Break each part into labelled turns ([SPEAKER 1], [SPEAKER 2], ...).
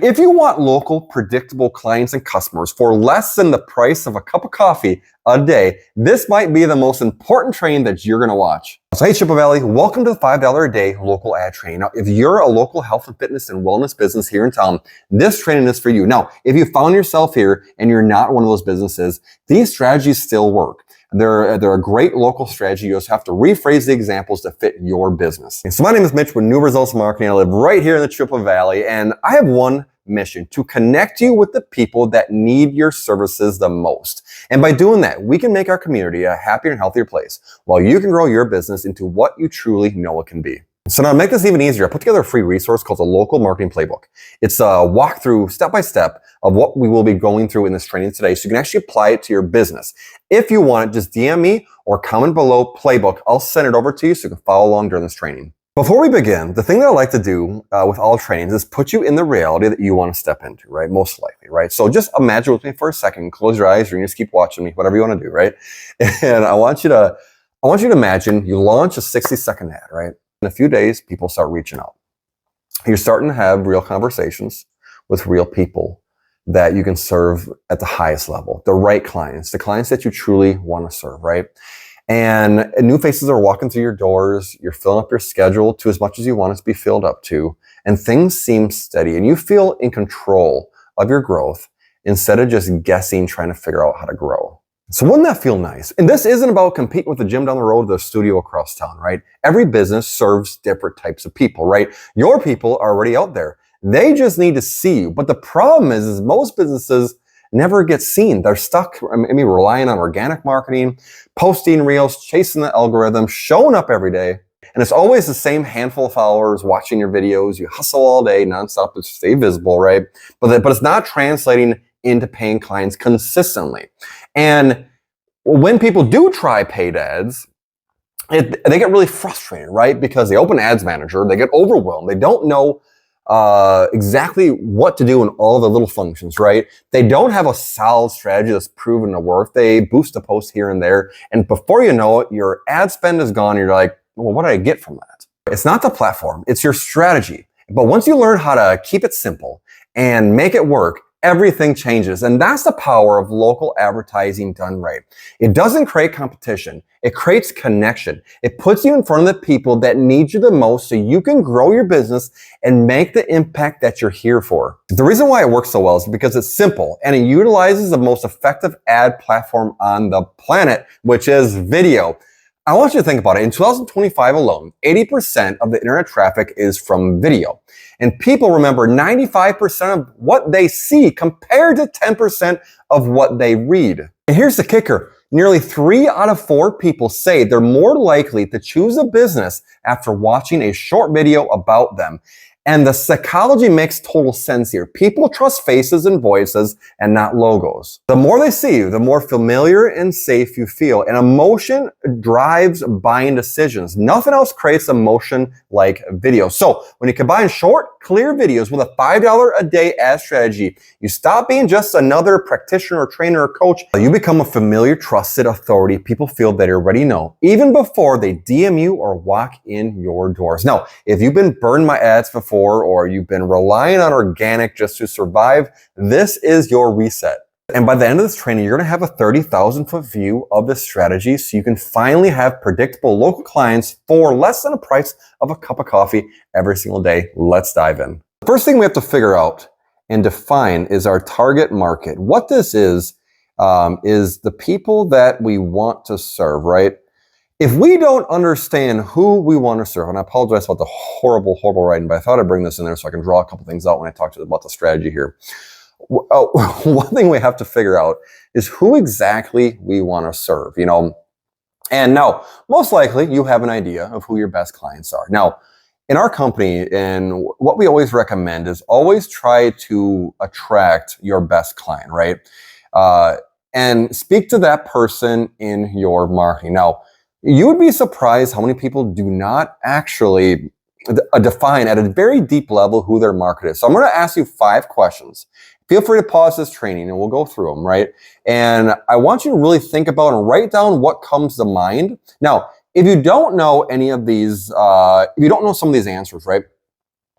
[SPEAKER 1] If you want local, predictable clients and customers for less than the price of a cup of coffee a day, this might be the most important training that you're going to watch. So hey, Chippewa Valley, welcome to the $5 a day local ad training. Now, if you're a local health and fitness and wellness business here in town, this training is for you. Now, if you found yourself here and you're not one of those businesses, these strategies still work. They're a great local strategy. You just have to rephrase the examples to fit your business. So my name is Mitch with New Results Marketing. I live right here in the Chippewa Valley, and I have one mission: to connect you with the people that need your services the most. And by doing that, we can make our community a happier and healthier place while you can grow your business into what you truly know it can be. So now to make this even easier, I put together a free resource called the Local Marketing Playbook. It's a walkthrough step-by-step of what we will be going through in this training today, so you can actually apply it to your business. If you want it, just DM me or comment below playbook. I'll send it over to you so you can follow along during this training. Before we begin, the thing that I like to do with all trainings is put you in the reality that you want to step into, right? Most likely, right? So just imagine with me for a second, close your eyes, or you can just keep watching me, whatever you want to do, right? And I want you to imagine you launch a 60-second ad, right? In a few days, people start reaching out. You're starting to have real conversations with real people that you can serve at the highest level, the right clients, the clients that you truly want to serve, right? And new faces are walking through your doors. You're filling up your schedule to as much as you want it to be filled up to, and things seem steady, and you feel in control of your growth instead of just guessing, trying to figure out how to grow. So wouldn't that feel nice? And this isn't about competing with the gym down the road or the studio across town, right? Every business serves different types of people, right? Your people are already out there. They just need to see you. But the problem is most businesses never get seen. They're stuck, relying on organic marketing, posting reels, chasing the algorithm, showing up every day. And it's always the same handful of followers watching your videos. You hustle all day nonstop to stay visible, right? But it's not translating into paying clients consistently. And when people do try paid ads, they get really frustrated, right? Because they open Ads Manager, they get overwhelmed. They don't know exactly what to do in all the little functions, right? They don't have a solid strategy that's proven to work. They boost a post here and there, and before you know it, your ad spend is gone. You're like, well, what did I get from that? It's not the platform, it's your strategy. But once you learn how to keep it simple and make it work, everything changes. And that's the power of local advertising done right. It doesn't create competition. It creates connection. It puts you in front of the people that need you the most so you can grow your business and make the impact that you're here for. The reason why it works so well is because it's simple and it utilizes the most effective ad platform on the planet, which is video. I want you to think about it. In 2025 alone, 80% of the internet traffic is from video. And people remember 95% of what they see compared to 10% of what they read. And here's the kicker. Nearly 3 out of 4 people say they're more likely to choose a business after watching a short video about them. And the psychology makes total sense here. People trust faces and voices and not logos. The more they see you, the more familiar and safe you feel. And emotion drives buying decisions. Nothing else creates emotion like video. So when you combine short, clear videos with a $5 a day ad strategy, you stop being just another practitioner or trainer or coach. You become a familiar, trusted authority people feel they already know, even before they DM you or walk in your doors. Now, if you've been burned by ads before, or you've been relying on organic just to survive, this is your reset. And by the end of this training, you're going to have a 30,000-foot view of this strategy so you can finally have predictable local clients for less than the price of a cup of coffee every single day. Let's dive in. The first thing we have to figure out and define is our target market. What this is the people that we want to serve, right? If we don't understand who we want to serve, and I apologize about the horrible writing, but I thought I'd bring this in there so I can draw a couple things out when I talk to you about the strategy here. One thing we have to figure out is who exactly we want to serve, And now, most likely, you have an idea of who your best clients are. Now, in our company, and what we always recommend is always try to attract your best client, right? And speak to that person in your marketing. Now, you would be surprised how many people do not actually define at a very deep level who their market is. So I'm going to ask you 5 questions. Feel free to pause this training and we'll go through them, right? And I want you to really think about and write down what comes to mind. Now, if you don't know any of these, if you don't know some of these answers, right?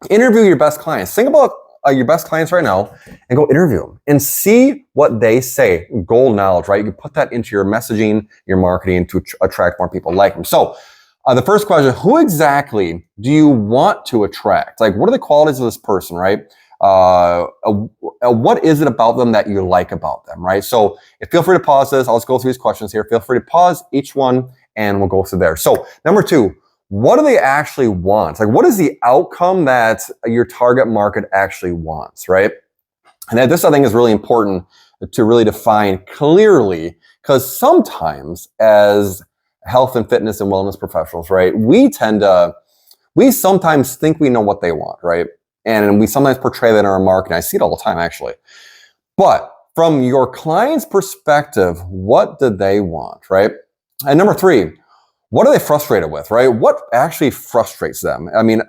[SPEAKER 1] Interview your best clients. Think about your best clients right now and go interview them and see what they say. Gold knowledge, right? You can put that into your messaging, your marketing to attract more people like them. So the first question, who exactly do you want to attract? Like, what are the qualities of this person, right? What is it about them that you like about them, right? So feel free to pause this. I'll just go through these questions here. Feel free to pause each one and we'll go through there. So number 2, what do they actually want? Like, what is the outcome that your target market actually wants, right? And this, I think, is really important to really define clearly, because sometimes as health and fitness and wellness professionals, right, we sometimes think we know what they want, right? And we sometimes portray that in our marketing. I see it all the time, actually. But from your client's perspective, what do they want, right? And number 3, what are they frustrated with, right? What actually frustrates them? I mean,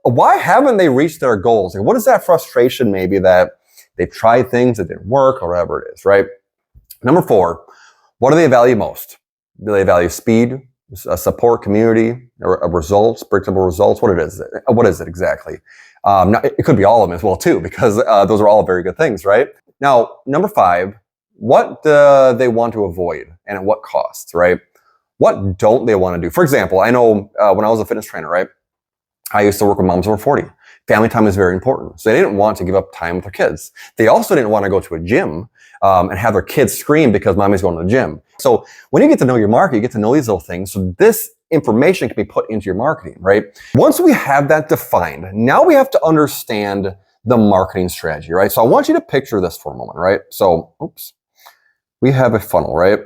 [SPEAKER 1] why haven't they reached their goals? Like, what is that frustration maybe that they've tried things that didn't work or whatever it is, right? Number 4, what do they value most? Do they value speed, support, community, or results, predictable results? What is it exactly? Now, it could be all of them as well too, because those are all very good things, right? Now, number 5, what do they want to avoid and at what costs, right? What don't they want to do? For example, I know when I was a fitness trainer, right, I used to work with moms over 40. Family time is very important. So they didn't want to give up time with their kids. They also didn't want to go to a gym and have their kids scream because mommy's going to the gym. So when you get to know your market, you get to know these little things. So this information can be put into your marketing, right? Once we have that defined, now we have to understand the marketing strategy, right? So I want you to picture this for a moment, right? So, we have a funnel, right?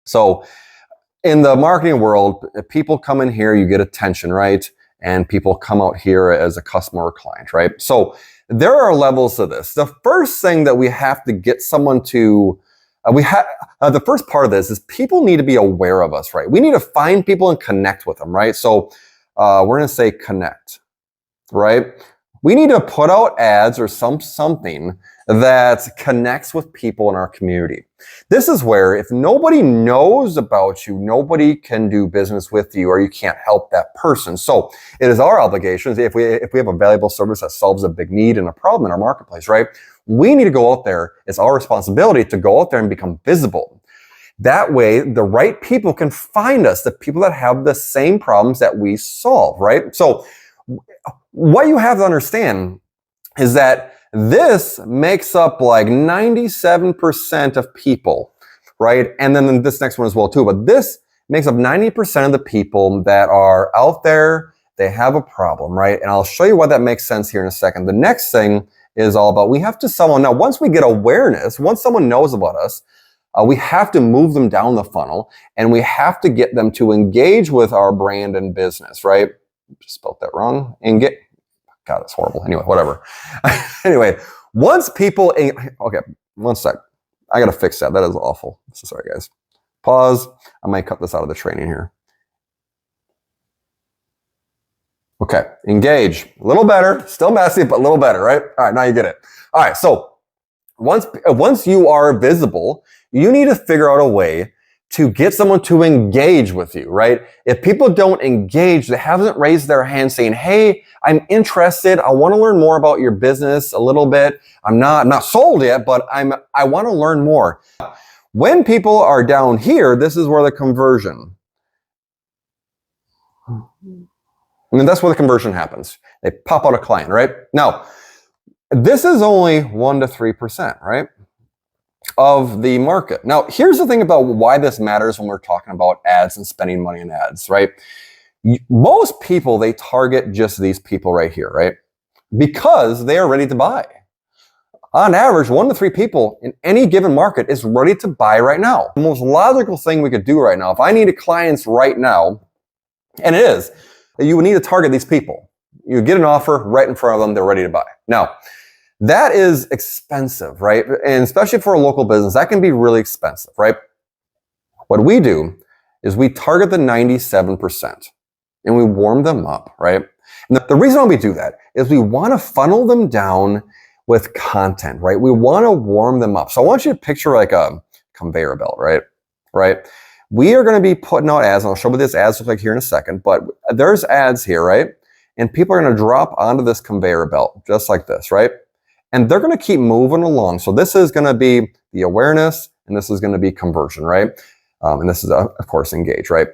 [SPEAKER 1] So in the marketing world, people come in here, you get attention, right? And people come out here as a customer or client, right? So there are levels to this. The first thing that we have to get someone to, the first part of this is people need to be aware of us, right? We need to find people and connect with them, right? So we're going to say connect, right? We need to put out ads or something that connects with people in our community. This is where if nobody knows about you, nobody can do business with you, or you can't help that person. So it is our obligation, if we have a valuable service that solves a big need and a problem in our marketplace, right? We need to go out there. It's our responsibility to go out there and become visible. That way, the right people can find us, the people that have the same problems that we solve, right? So what you have to understand is that this makes up like 97% of people, right? And then this next one as well too, but this makes up 90% of the people that are out there, they have a problem, right? And I'll show you why that makes sense here in a second. The next thing is all about, we have to now once we get awareness, once someone knows about us, we have to move them down the funnel and we have to get them to engage with our brand and business, right? Just spelled that wrong. God, it's horrible. Anyway, whatever. Anyway, once people, okay, one sec. I got to fix that. That is awful. So sorry, guys. Pause. I might cut this out of the training here. Okay, engage. A little better. Still messy, but a little better, right? All right, now you get it. All right, so once you are visible, you need to figure out a way to get someone to engage with you, right? If people don't engage, they haven't raised their hand saying, hey, I'm interested. I want to learn more about your business a little bit. I'm not sold yet, but I want to learn more. When people are down here, this is where the conversion. I mean, that's where the conversion happens. They pop out a client, right? Now, this is only 1 to 3%, right? Of the market. Now, here's the thing about why this matters when we're talking about ads and spending money in ads, right? Most people, they target just these people right here, right? Because they are ready to buy. On average, 1 to 3 people in any given market is ready to buy right now. The most logical thing we could do right now, if I needed clients right now, and it is, you would need to target these people. You get an offer right in front of them, they're ready to buy. Now, that is expensive, right? And especially for a local business, that can be really expensive, right? What we do is we target the 97% and we warm them up, right? And the reason why we do that is we want to funnel them down with content, right? We want to warm them up. So I want you to picture like a conveyor belt, right? we are going to be putting out ads. And I'll show you what this ads look like here in a second, but there's ads here, right? And people are going to drop onto this conveyor belt, just like this, right? And they're going to keep moving along. So this is going to be the awareness, and this is going to be conversion, right? And this is, of course, engage, right?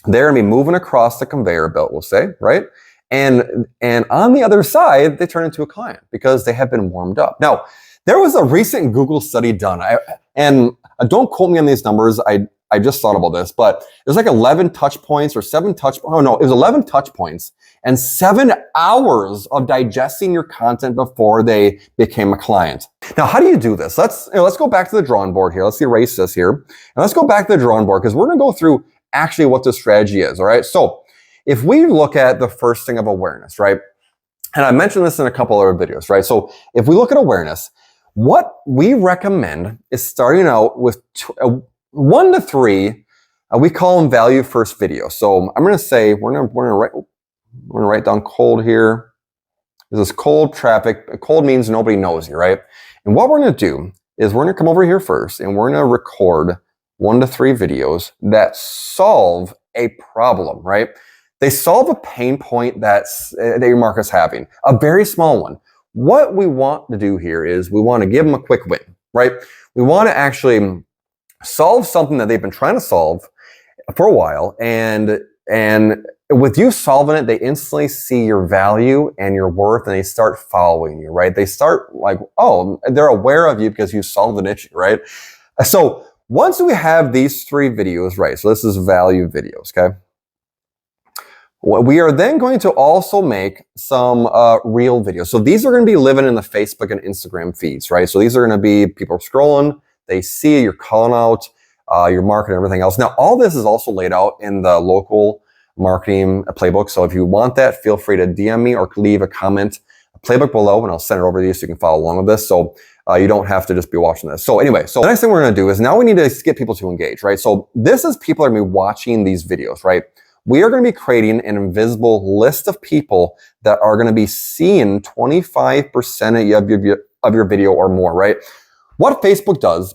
[SPEAKER 1] They're going to be moving across the conveyor belt, we'll say, right? And on the other side, they turn into a client because they have been warmed up. Now, there was a recent Google study done, and don't quote me on these numbers. I just thought about this, but it was like 11 touch points or 7 touch. Oh no, it was 11 touch points and 7 hours of digesting your content before they became a client. Now, how do you do this? Let's go back to the drawing board here. Let's erase this here, and let's go back to the drawing board because we're going to go through actually what the strategy is. All right. So if we look at the first thing of awareness, right? And I mentioned this in a couple other videos, right? So if we look at awareness, what we recommend is starting out with 1 to 3. We call them value first videos. So I'm going to say we're going to write down cold here. This is cold traffic. Cold means nobody knows you, right? And what we're going to do is we're going to come over here first, and we're going to record 1 to 3 videos that solve a problem, right? They solve a pain point that your market's having, a very small one. What we want to do here is we want to give them a quick win, right? We want to actually solve something that they've been trying to solve for a while, and with you solving it, they instantly see your value and your worth, and they start following you, right? They start like, oh, they're aware of you because you solved an issue, right? So once we have these 3 videos, right? So this is value videos, okay? We are then going to also make some real videos. So these are going to be living in the Facebook and Instagram feeds, right? So these are going to be people scrolling, they see you're calling out your market and everything else. Now, all this is also laid out in the local marketing playbook. So if you want that, feel free to DM me or leave a comment, playbook below, and I'll send it over to you so you can follow along with this. So you don't have to just be watching this. So anyway, so the next thing we're going to do is now we need to get people to engage, right? So this is people are going to be watching these videos, right? We are going to be creating an invisible list of people that are going to be seeing 25% of your video or more, right? What Facebook does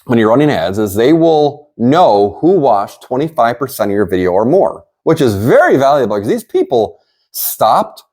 [SPEAKER 1] when you're running ads is they will know who watched 25% of your video or more, which is very valuable because these people stopped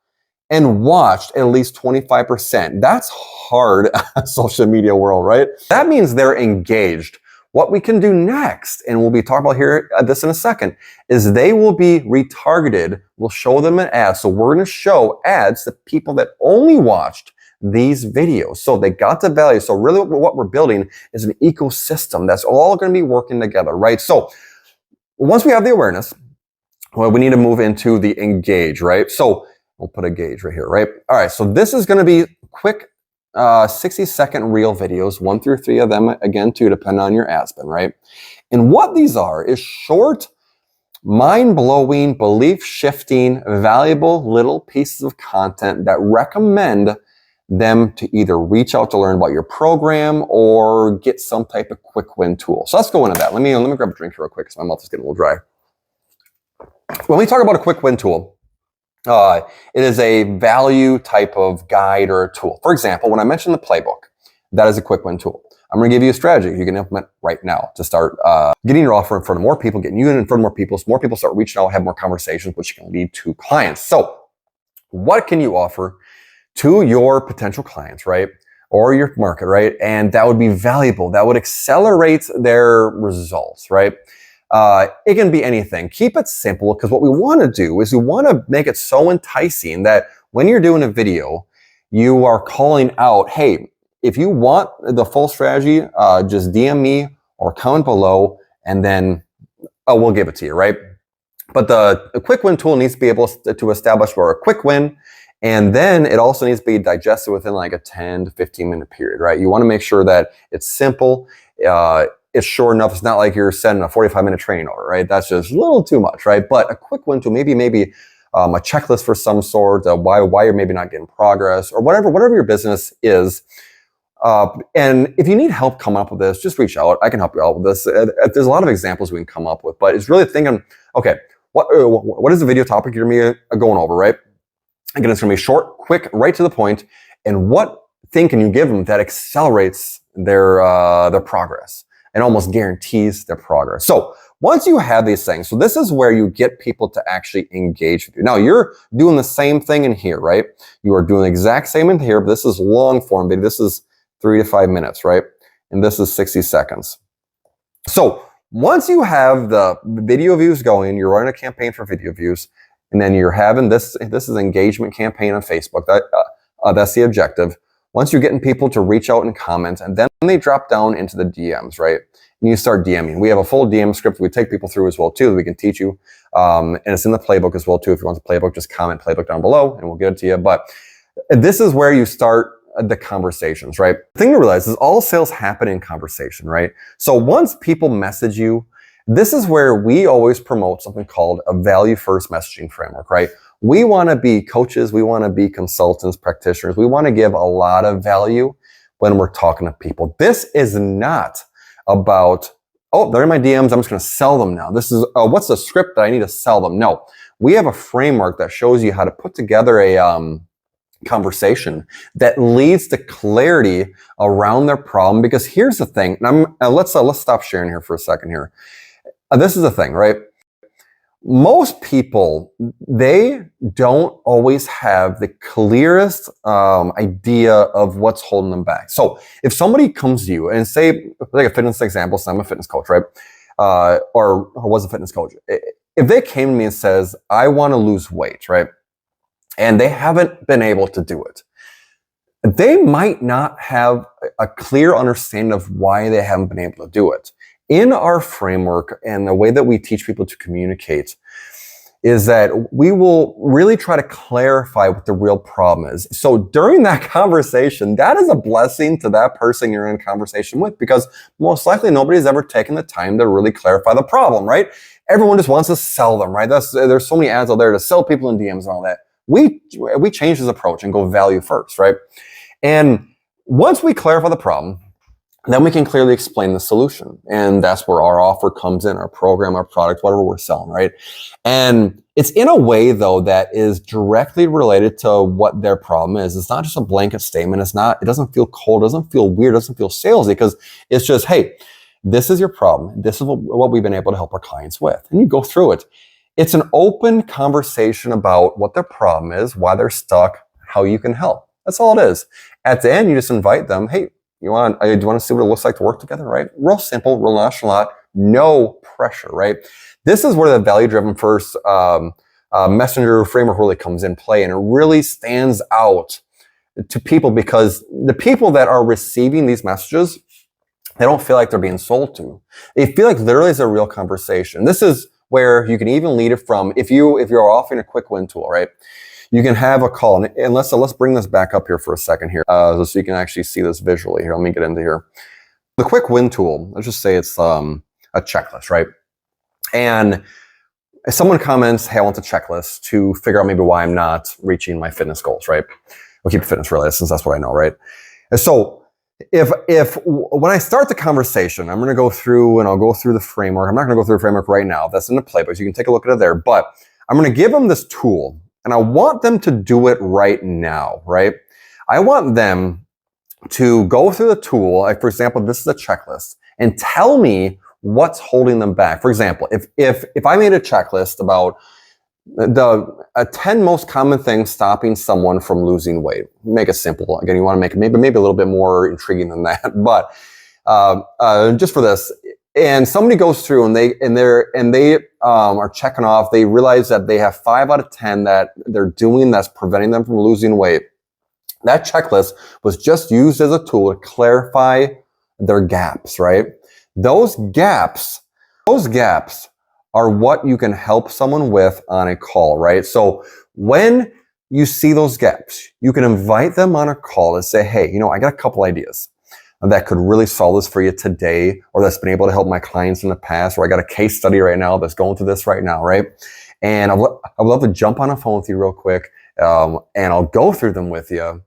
[SPEAKER 1] and watched at least 25%. That's hard in social media world, right? That means they're engaged. What we can do next, and we'll be talking about here this in a second, is they will be retargeted. We'll show them an ad. So we're going to show ads to people that only watched these videos. So they got the value. So really what we're building is an ecosystem that's all going to be working together, right? So once we have the awareness, well, we need to move into the engage, right? So we'll put a gauge right here, right? All right. So this is going to be quick 60-second reel videos, 1 through 3 of them, again, too, depending on your ad spend, right? And what these are is short, mind-blowing, belief-shifting, valuable little pieces of content that recommend them to either reach out to learn about your program or get some type of quick win tool. So let's go into that. Let me grab a drink here real quick because my mouth is getting a little dry. When we talk about a quick win tool, it is a value type of guide or a tool. For example, when I mentioned the playbook, that is a quick win tool. I'm going to give you a strategy you can implement right now to start getting your offer in front of more people, getting you in front of more people, so more people start reaching out, have more conversations, which can lead to clients. So what can you offer to your potential clients, right? Or your market, right? And that would be valuable. That would accelerate their results, right? It can be anything. Keep it simple, because what we want to do is we want to make it so enticing that when you're doing a video, you are calling out, hey, if you want the full strategy, just DM me or comment below, and then we'll give it to you, right? But the quick win tool needs to be able to establish for a quick win, and then it also needs to be digested within like a 10 to 15 minute period, right? You want to make sure that it's simple. It's short enough. It's not like you're sending a 45-minute training order, right? That's just a little too much, right? But a quick win tool, maybe a checklist for some sort, why you're maybe not getting progress, or whatever your business is. And if you need help coming up with this, just reach out. I can help you out with this. There's a lot of examples we can come up with, but it's really thinking, okay, what is the video topic you're going to be going over, right? Again, it's going to be short, quick, right to the point. And what thing can you give them that accelerates their progress? and almost guarantees their progress. So once you have these things, so this is where you get people to actually engage with you. Now you're doing the same thing in here, right? You are doing the exact same in here, but this is long form video. This is 3 to 5 minutes, right? And this is 60 seconds. So once you have the video views going, you're running a campaign for video views, and then you're having this is engagement campaign on Facebook. That's the objective. Once you're getting people to reach out and comment, and then they drop down into the DMs, right? And you start DMing. We have a full DM script we take people through as well too, that we can teach you. And it's in the playbook as well too. If you want the playbook, just comment playbook down below and we'll get it to you. But this is where you start the conversations, right? The thing to realize is all sales happen in conversation, right? So once people message you, this is where we always promote something called a value first messaging framework, right? We want to be coaches. We want to be consultants, practitioners. We want to give a lot of value when we're talking to people. This is not about, oh, they're in my DMs, I'm just going to sell them now. This is, what's the script that I need to sell them? No, we have a framework that shows you how to put together a conversation that leads to clarity around their problem. Because here's the thing, and let's stop sharing here for a second here. This is the thing, right? Most people, they don't always have the clearest idea of what's holding them back. So if somebody comes to you and say, like a fitness example, so I'm a fitness coach, right? Or was a fitness coach. If they came to me and says, I want to lose weight, right? And they haven't been able to do it, they might not have a clear understanding of why they haven't been able to do it. In our framework and the way that we teach people to communicate is that we will really try to clarify what the real problem is. So during that conversation, that is a blessing to that person you're in conversation with, because most likely nobody's ever taken the time to really clarify the problem, right? Everyone just wants to sell them, right? There's so many ads out there to sell people in DMs and all that. We change this approach and go value first, right? And once we clarify the problem, then we can clearly explain the solution. And that's where our offer comes in, our program, our product, whatever we're selling, right? And it's in a way, though, that is directly related to what their problem is. It's not just a blanket statement. It doesn't feel cold, it doesn't feel weird, it doesn't feel salesy, because it's just, hey, this is your problem. This is what we've been able to help our clients with. And you go through it. It's an open conversation about what their problem is, why they're stuck, how you can help. That's all it is. At the end, you just invite them, hey, do you want to see what it looks like to work together, right? Real simple, real nonchalant, no pressure, right? This is where the value-driven first messenger framework really comes in play, and it really stands out to people, because the people that are receiving these messages, they don't feel like they're being sold to. They feel like literally it's a real conversation. This is where you can even lead it from, if you're offering a quick win tool, right? You can have a call, and let's bring this back up here for a second here, so you can actually see this visually here. Let me get into here. The quick win tool, let's just say it's a checklist, right? And if someone comments, hey, I want the checklist to figure out maybe why I'm not reaching my fitness goals, right? We'll keep fitness related since that's what I know, right? And so if when I start the conversation, I'm going to go through and I'll go through the framework. I'm not going to go through the framework right now. That's in the playbook, so you can take a look at it there. But I'm going to give them this tool, and I want them to do it right now, right? I want them to go through the tool. Like, for example, this is a checklist, and tell me what's holding them back. For example, if I made a checklist about the 10 most common things stopping someone from losing weight, make it simple. Again, you want to make it maybe a little bit more intriguing than that, but just for this. And somebody goes through and they are checking off. They realize that they have 5 out of 10 that they're doing that's preventing them from losing weight. That checklist was just used as a tool to clarify their gaps, right? Those gaps are what you can help someone with on a call, right? So when you see those gaps, you can invite them on a call and say, hey, I got a couple ideas that could really solve this for you today, or that's been able to help my clients in the past, or I got a case study right now that's going through this right now, right? And I'd love to jump on a phone with you real quick, and I'll go through them with you.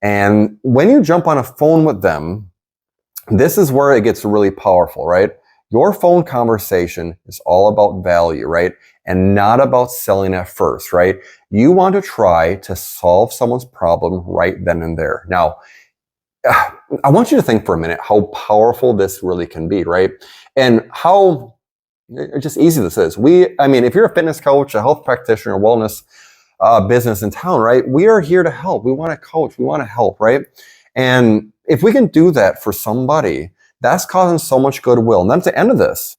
[SPEAKER 1] And when you jump on a phone with them, this is where it gets really powerful, right? Your phone conversation is all about value, right? And not about selling at first, right? You want to try to solve someone's problem right then and there. Now, I want you to think for a minute how powerful this really can be, right? And how just easy this is. If you're a fitness coach, a health practitioner, a wellness business in town, right? We are here to help. We want to coach. We want to help, right? And if we can do that for somebody, that's causing so much goodwill. And then at the end of this,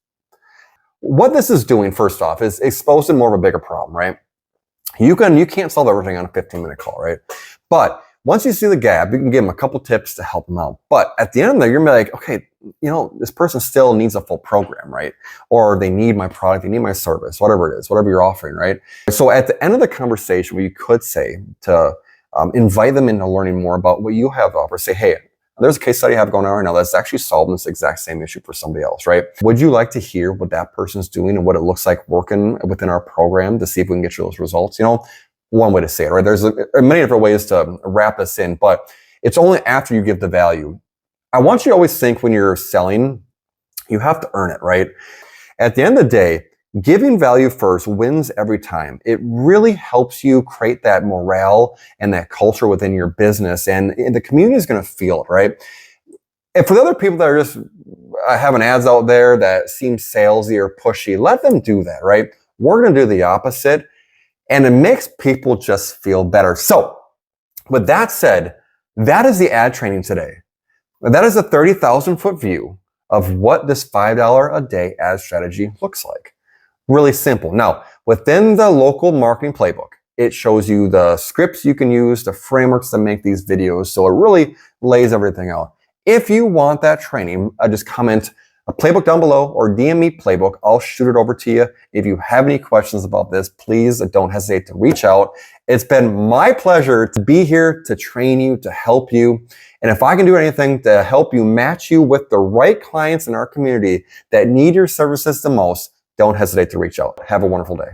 [SPEAKER 1] what this is doing, first off, is exposing more of a bigger problem, right? You can't solve everything on a 15-minute call, right? But once you see the gap, you can give them a couple tips to help them out. But at the end of that, you're gonna be like, okay, this person still needs a full program, right? Or they need my product, they need my service, whatever it is, whatever you're offering, right? So at the end of the conversation, what you could say to invite them into learning more about what you have to offer, say, hey, there's a case study I have going on right now that's actually solving this exact same issue for somebody else, right? Would you like to hear what that person's doing and what it looks like working within our program to see if we can get you those results? One way to say it, right? There's many different ways to wrap this in, but it's only after you give the value. I want you to always think when you're selling, you have to earn it, right? At the end of the day, giving value first wins every time. It really helps you create that morale and that culture within your business, and the community is going to feel it, right? And for the other people that are just having ads out there that seem salesy or pushy, let them do that, right? We're going to do the opposite, and it makes people just feel better. So, with that said, that is the ad training today. That is a 30,000-foot view of what this $5 a day ad strategy looks like. Really simple. Now, within the local marketing playbook, it shows you the scripts you can use, the frameworks to make these videos. So it really lays everything out. If you want that training, just comment a playbook down below or DM me playbook. I'll shoot it over to you. If you have any questions about this, please don't hesitate to reach out. It's been my pleasure to be here to train you, to help you. And if I can do anything to help you match you with the right clients in our community that need your services the most, don't hesitate to reach out. Have a wonderful day.